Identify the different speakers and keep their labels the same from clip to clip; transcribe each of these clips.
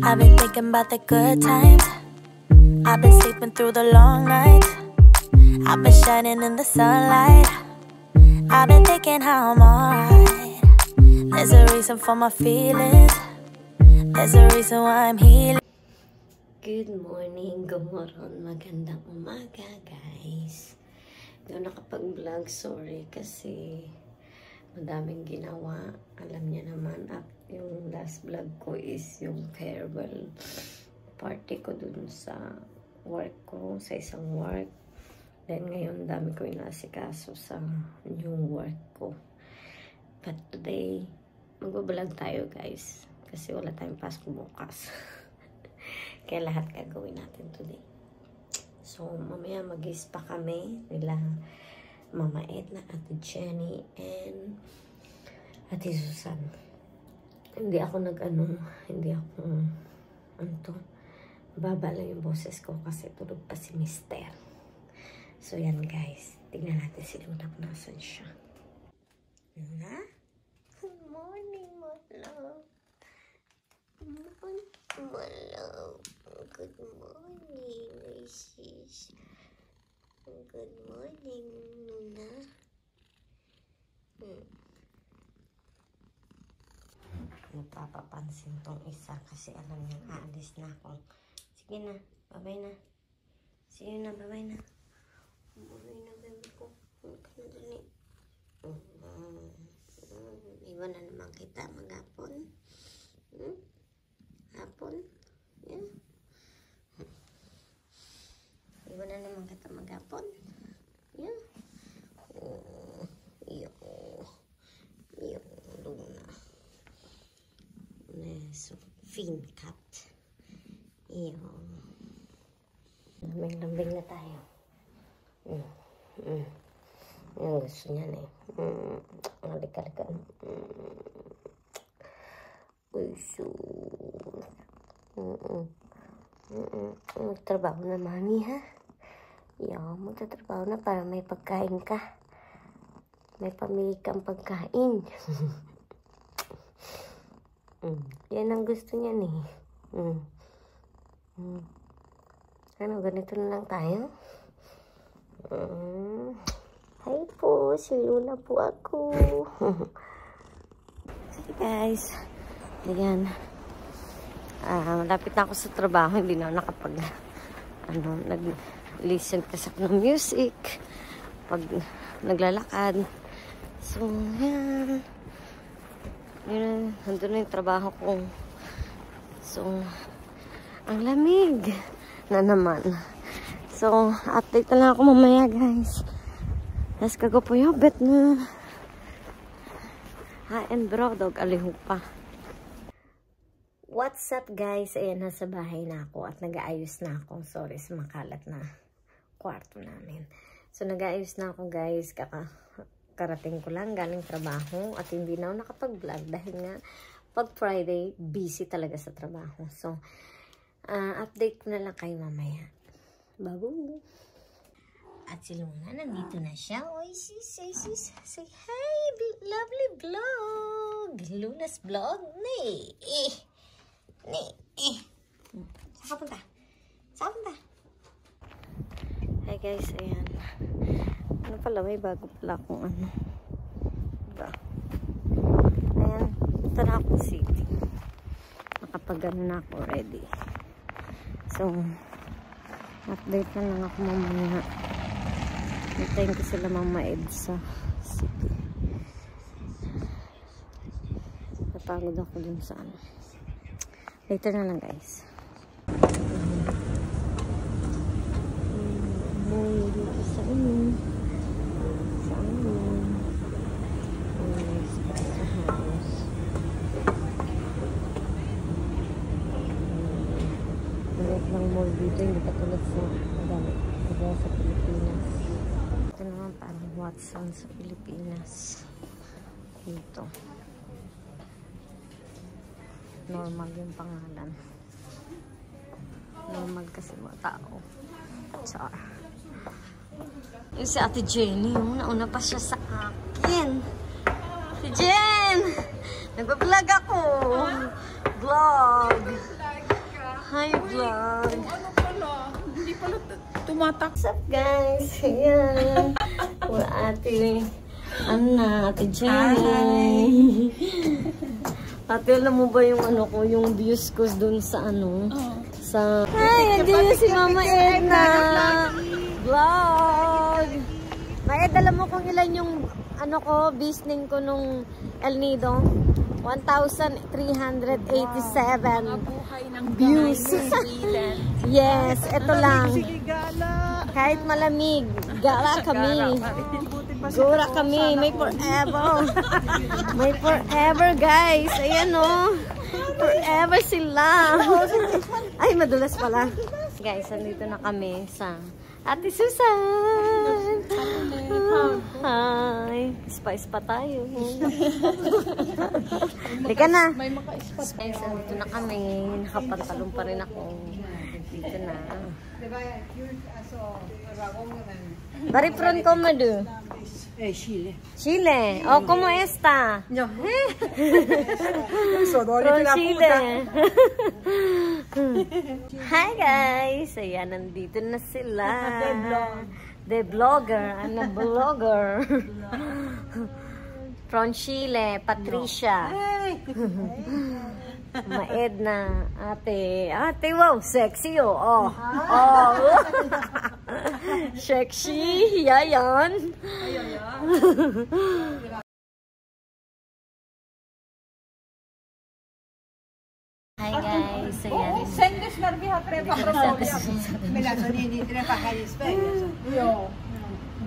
Speaker 1: I've been thinking about the good times. I've been sleeping through the long nights. I've been shining in the sunlight. I've been thinking how I'm alright. There's a reason for my feelings. There's a reason why I'm healing.
Speaker 2: Good morning, gumuron, magandang umaga guys. Hindi ako nakapag-vlog, sorry kasi madaming ginawa. Alam niya naman, yung last vlog ko is yung farewell party ko dun sa work ko, sa isang work. Then ngayon dami ko inasikaso sa new work ko. But today, mag-vlog tayo guys kasi wala tayong pasok bukas. Kaya lahat gagawin natin today. So, mamaya mag-ispa kami nila Mama Edna, Ate Jenny, and Ate Susan. Hindi ako baba lang yung boses ko kasi tulog pa si Mister. So, yan guys. Tingnan natin si Luna kung nasan siya. Luna? Good morning, my love. Good morning, sis. Good morning, Luna. Napapapansin tong isa kasi alam niya aalis na ako. Sige na, babay na. See you na, babay na. Babay na, baby ko. Dali. Iwan na naman kita maghapon. Hapon? Yeah. Iwan na naman kita maghapon. Yeah. Oh, Luna. So, fin cut. Lambing-lambing na tayo. Yung gusto niya na eh. Halika. Uso. Magtrabaho na mami ha. Magtatrabaho na para may pagkain ka. May pamili kang pagkain. Yan ang gusto niya eh. Ano, ganito na lang tayo? Hi po, si Luna po ako. Sige guys. Ayan. Malapit na ako sa trabaho. Hindi na ako nag-listen kasi ako ng music. Pag naglalakad. So, yan. Yun, nandun na yung trabaho ko. So, ang lamig na naman. So, update na lang ako mamaya, guys. Let's go po yung bet na. Ha, and bro, dog, aliho pa. What's up, guys? Ayan, nasa bahay na ako at nag-aayos na ako. Sorry sa makalat na kwarto namin. So, nag-aayos na ako, guys. Karating ko lang galing trabaho at hindi na ako nakapag-vlog dahil nga pag Friday, busy talaga sa trabaho. So, update ko na lang kayo mamaya. Babu! At si Luna, nandito na siya. Oy, sis, say hi, lovely vlog! Luna's vlog? Saan ka punta? Hi guys, ayan. Ano pala, may bago pala akong diba? Ayan, ito na akong city. Nakapagano na ako already. So, update na lang ako mamaya. Hintayin ko sila Mama Ed sa city. Napagod ako dun sa ano. Later na lang guys. Mall dito, hindi katulad sa sa Pilipinas. Ito naman parang Watson sa Pilipinas. Dito. Normal yung pangalan. Normal kasi mga tao. Char. Yung si Ate Jenny, nauna pa siya sa akin. Si Jen! Nagbablog ako! Vlog!
Speaker 3: tumatak.
Speaker 2: What's up, guys? Ayan. Kung ate, ate Jenny. Ate, alam mo ba yung ko, yung views ko dun sa sa... Ay, andyan si Mama Edna. Vlog. May alam mo kung ilan yung business ko nung El Nido? 1,387 views. Yes, ito lang. Kahit malamig, gala kami. Gura kami. May forever. May forever, guys. Ayan, forever sila. Ay, madulas pala. Guys, andito na kami sa Ate Susan. Hi. Spice pa tayo. Halika na.
Speaker 3: May maka-spot.
Speaker 2: Guys, andito na kami. Nakapantalon pa rin ako. Dito na. Baripron ko madu.
Speaker 3: Chile.
Speaker 2: Chile. Oh, ¿cómo está?
Speaker 3: Yo.
Speaker 2: From Chile. Hi guys. Ayan, nandito na sila. The vlogger. I'm a vlogger. From Chile, Patricia. Maedna, ate. Ate, wow, sexy oh. Sexy, yayan. Hi guys, ayan.
Speaker 3: Sendes narbiha preba propria.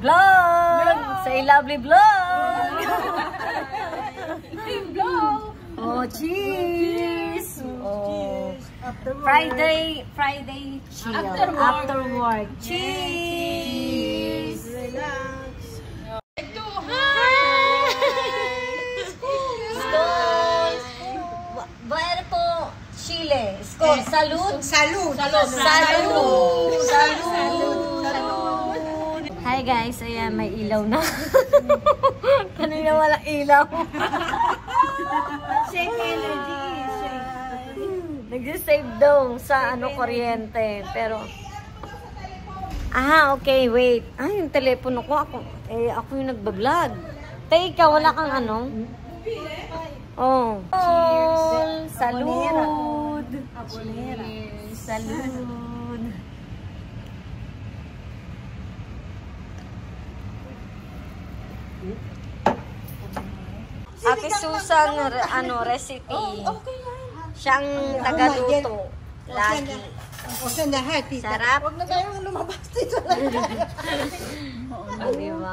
Speaker 2: Vlog! Say lovely vlog!
Speaker 3: Vlog!
Speaker 2: Oh, cheers! Oh. Friday chill. After work. Cheers! Skål! Baer po Chile. Skål! Salud!
Speaker 3: Salud!
Speaker 2: Salud! Salud! Hi guys, ayan, may ilaw na. Kanina walang ilaw.
Speaker 3: Shake energy.
Speaker 2: Nag-save daw sa kuryente. Pero, okay, wait. Yung telepono ko, ako yung nagbablog. Ikaw, wala kang Oh. Cheers! Salud! Cheers! Salud! Ate Susan, recipe. Siyang tagaluto. Lagi. Sarap.
Speaker 3: Huwag na tayong lumabas dito.
Speaker 2: Diba?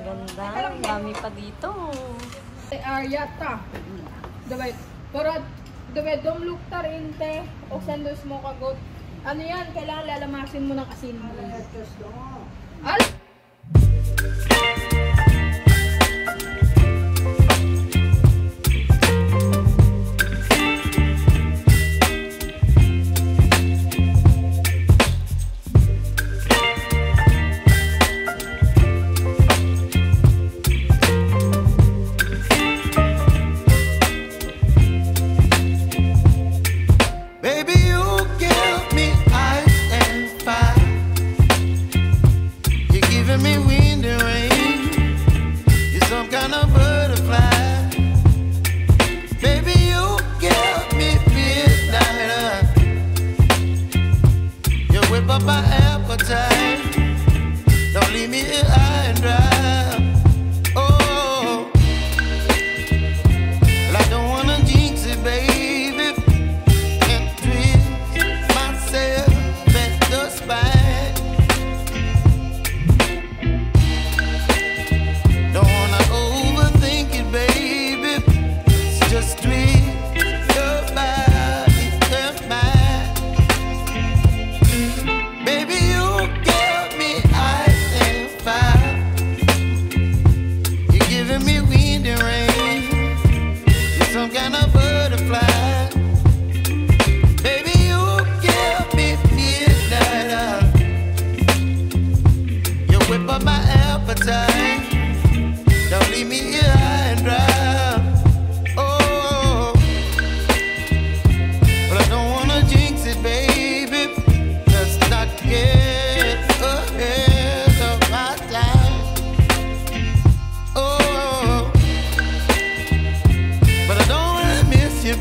Speaker 2: Ganda. Ang dami pa dito.
Speaker 3: Aryata. Dawit. Pero, dom luktar inte. O sendos mo kagot. Ano yan? Kailangan lalamasin mo ng asin.
Speaker 4: Me wind and rain.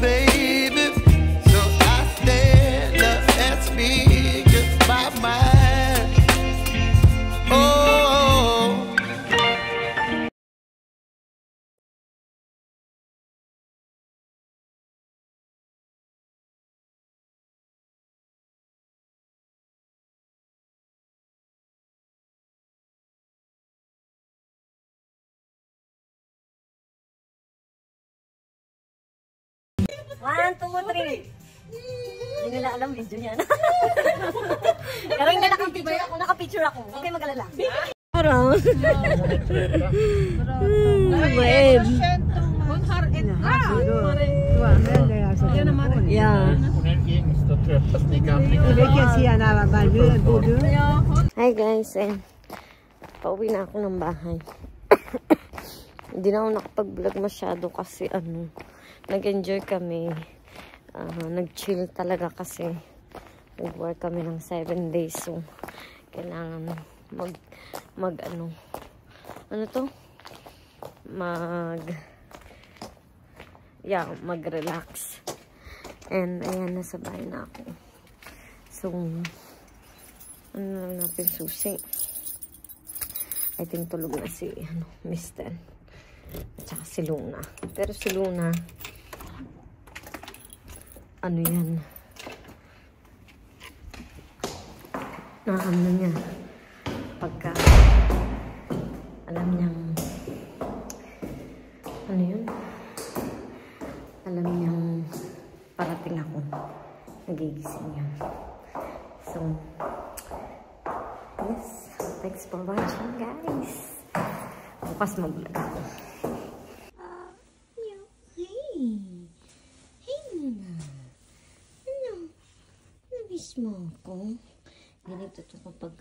Speaker 4: baby. So I stand up and speak my mind. Oh.
Speaker 2: One, two, three. Hindi nila alam video niya. Pero hindi nakapicture ako. Okay, mag-alala. Parang. Web. Yeah. Hi guys, pauwi na ako ng bahay. Hindi na ako nakapag-vlog masyado kasi nag-enjoy kami. Nag-chill talaga kasi nag-work kami ng 7 days. So, kailangan mag-relax. And, ayan, nasa bahay na ako. So, ano lang natin susi. I think tulog na si, Mr. At saka si Luna. Pero si Luna, ano yan? Ano niya? Pagka, alam niyang, ano yun? Alam niyang, parating ako. Nagigising yan. So, yes. Thanks for watching, guys. Bukas mag-vlog ako. Mo ako. Ganito to kapag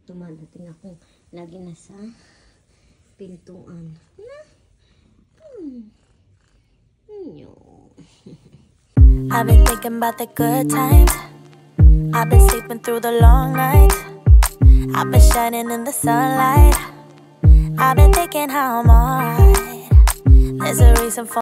Speaker 2: dumadating ako. Lagi nasa pintuan.
Speaker 1: I've been thinking about the good times. I've been sleeping through the long nights. I've been shining in the sunlight. I've been thinking how I'm alright. There's a reason for